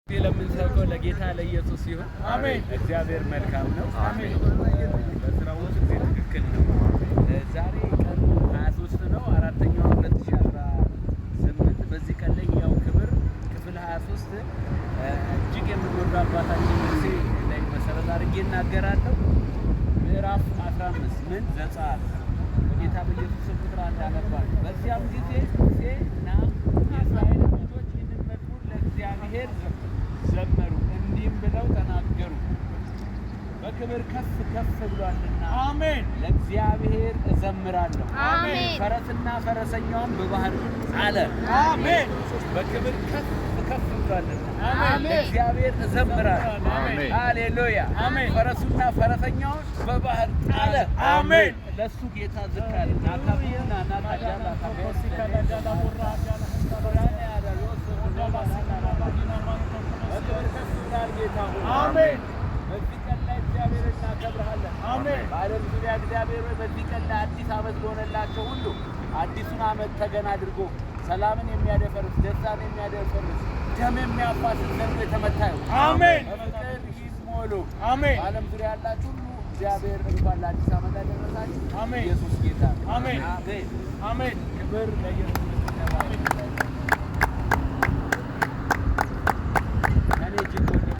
ለምንሰብከው ለጌታ ለኢየሱስ ይሁን። አሜን። እግዚአብሔር መልካም ነው። አሜን። በስራው ውስጥ ትክክል ነው። ዛሬ ቀን 23 ነው 4ኛው 2018 በዚህ ቀን ላይ ያው ክብር ክፍል 23 እጅግ የምንወደው አባታችን ሙሴ ላይ መሰረት አድርጌ እናገራለሁ። ምዕራፍ 15 ምን ዘጸአት በጌታ በኢየሱስ ቁጥር 1 አነባለሁ። በዚያም ጊዜ ሙሴና የእስራኤል ልጆች ይህንን መዝሙር ለእግዚአብሔር ዘመሩ እንዲህም ብለው ተናገሩ። በክብር ከፍ ከፍ ብሏልና አሜን። ለእግዚአብሔር እዘምራለሁ አሜን። ፈረስና ፈረሰኛውም በባህር አለ አሜን። በክብር ከፍ ከፍ ብሏልና አሜን። ለእግዚአብሔር እዘምራለሁ አሜን። ሃሌሉያ አሜን። ፈረሱና ፈረሰኛው በባህር አለ አሜን። ለሱ ጌታ ዝካር ናካቢና ናካጃላ ካቦሲካዳላ ወራጃላ ሰራና ያዳሎስ ወዳባሲና ናባዲና አሜን። በዚህ ቀን ላይ እግዚአብሔር እናከብርሃለን አሜን። በዓለም ዙሪያ እግዚአብሔር በዚህ ቀን ላይ አዲስ ዓመት ለሆነላቸው ሁሉ አዲሱን ዓመት ተገን አድርጎ ሰላምን የሚያደፈርስ ደስታን የሚያደፈርስ ደም የሚያፋስስ ዘንድ የተመታ ይሁን አሜን። በፍቅር ይሞሉ አሜን። በዓለም ዙሪያ ያላችሁ ሁሉ እግዚአብሔር እንኳን ለአዲስ ዓመት ያደረሳችሁ አሜን። ኢየሱስ ጌታ አሜን አሜን አሜን። ክብር ለኢየሱስ ይሁን።